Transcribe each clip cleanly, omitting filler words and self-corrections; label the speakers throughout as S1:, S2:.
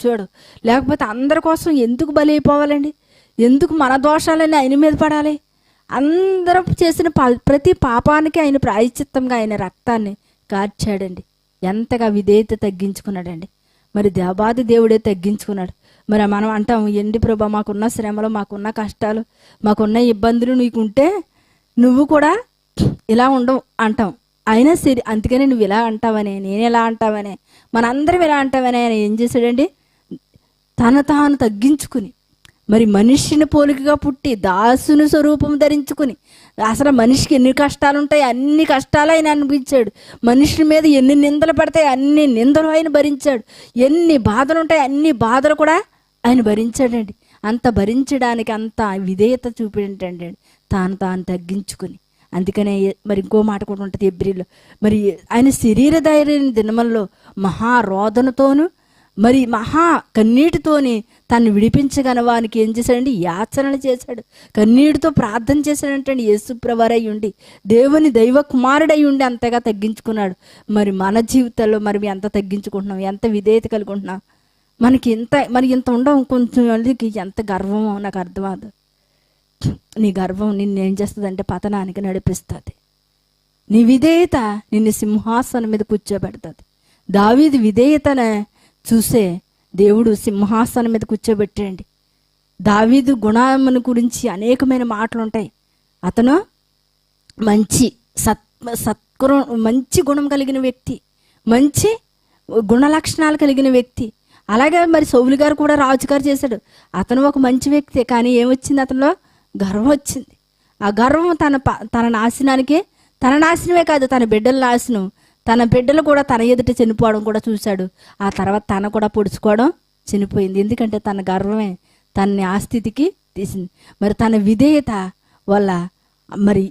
S1: కూర్చోడు. లేకపోతే అందరి కోసం ఎందుకు బలి అయిపోవాలండి? ఎందుకు మన దోషాలని ఆయన మీద పడాలి? అందరం చేసిన ప్రతి పాపానికి ఆయన ప్రాయశ్చిత్తంగా ఆయన రక్తాన్ని కార్చాడండి. ఎంతగా విధేయత తగ్గించుకున్నాడండి. మరి దేవాది దేవుడే తగ్గించుకున్నాడు. మరి మనం అంటాం, ఎండి ప్రభా, మాకున్న శ్రమలు, మాకున్న కష్టాలు, మాకున్న ఇబ్బందులు నీకుంటే నువ్వు కూడా ఇలా ఉండవు అంటాం. అయినా సరే, అందుకని నువ్వు ఇలా అంటావనే, నేను ఎలా అంటావనే, మనందరం ఇలా అంటావనే ఆయన ఏం చేశాడండి? తాను తగ్గించుకుని, మరి మనిషిని పోలికగా పుట్టి దాసుని స్వరూపం ధరించుకుని, అసలు మనిషికి ఎన్ని కష్టాలు ఉంటాయి అన్ని కష్టాలు ఆయన అనిపించాడు. మనిషి మీద ఎన్ని నిందలు పడతాయి అన్ని నిందలు ఆయన భరించాడు. ఎన్ని బాధలు ఉంటాయి అన్ని బాధలు కూడా ఆయన భరించాడండి. అంత భరించడానికి అంత విధేయత చూపించండి, తాను తగ్గించుకుని. అందుకనే మరి ఇంకో మాట కూడా ఉంటుంది ఎబ్రిలో, మరి ఆయన శరీర ధైర్యం దినముల్లో మహారోదనతోనూ మరి మహా కన్నీటితోని తను విడిపించగలవానికి ఏం చేశాడండి? యాచనలు చేశాడు, కన్నీటితో ప్రార్థన చేశాడంటండి. యేసుప్రభువై ఉండి, దేవుని దైవ కుమారుడై ఉండి అంతగా తగ్గించుకున్నాడు. మరి మన జీవితాల్లో మరి ఎంత తగ్గించుకుంటున్నాం, ఎంత విధేయత కలుగుంటున్నాం? మనకి ఇంత ఉండవు. కొంచెం మందికి ఎంత గర్వమో నాకు అర్థమవుతుంది. నీ గర్వం నిన్ను ఏం చేస్తుందంటే పతనానికి నడిపిస్తుంది. నీ విధేయత నిన్ను సింహాసనం మీద కూర్చోబెడుతుంది. దావీదు విధేయతను చూసే దేవుడు సింహాసనం మీద కూర్చోబెట్టండి. దావీదు గుణమును గురించి అనేకమైన మాటలు ఉంటాయి. అతను మంచి మంచి గుణం కలిగిన వ్యక్తి, మంచి గుణ లక్షణాలు కలిగిన వ్యక్తి. అలాగే మరి సౌలు గారు కూడా రాజుగారు చేశాడు. అతను ఒక మంచి వ్యక్తి, కానీ ఏమొచ్చింది? అతనిలో గర్వం వచ్చింది. ఆ గర్వం తన నాశనానికి, తన నాశనమే కాదు తన బిడ్డల నాశనం, తన బిడ్డలు కూడా తన ఎదుట చనిపోవడం కూడా చూశాడు. ఆ తర్వాత తన కూడా పొడుచుకోవడం చనిపోయింది. ఎందుకంటే తన గర్వమే తనని ఆ స్థితికి తీసింది. మరి తన విధేయత వల్ల మరి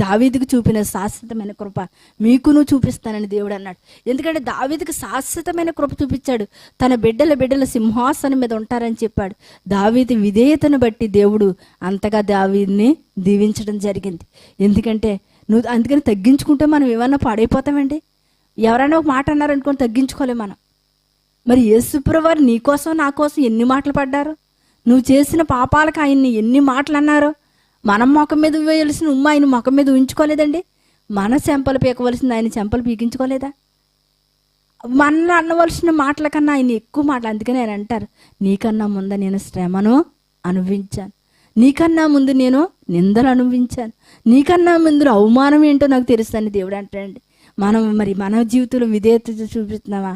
S1: దావీదుకు చూపిన శాశ్వతమైన కృప మీకును చూపిస్తానని దేవుడు అన్నాడు. ఎందుకంటే దావీదుకు శాశ్వతమైన కృప చూపించాడు. తన బిడ్డల సింహాసనం మీద ఉంటారని చెప్పాడు. దావీదు విధేయతను బట్టి దేవుడు అంతగా దావీదుని దీవించడం జరిగింది. ఎందుకంటే అందుకని తగ్గించుకుంటే మనం ఏమన్నా పాడైపోతామండి. ఎవరైనా ఒక మాట అన్నారనుకోని తగ్గించుకోలేం మనం. మరి యేసుప్రభువారు నీ కోసం నా కోసం ఎన్ని మాటలు పడ్డారు? నువ్వు చేసిన పాపాలకు ఆయన్ని ఎన్ని మాటలు అన్నారు? మనం మొఖం మీద వేయాల్సిన ఉమ్మ ఆయన మొఖం మీద ఉంచుకోలేదండి. మన చెంపలు పీకవలసింది ఆయన చెంపలు పీకించుకోలేదా? మన అనవలసిన మాటల కన్నా ఆయన ఎక్కువ మాటలు. అందుకని ఆయన అంటారు, నీకన్నా ముందు నేను శ్రమను అనుభవించాను, నీకన్నా ముందు నేను నిందలు అనుభవించాను, నీకన్నా ముందు అవమానం ఏంటో నాకు తెలుసు అని దేవుడు అంటాడండి. మనం మరి మన జీవితంలో విధేయత చూపిస్తున్నావా?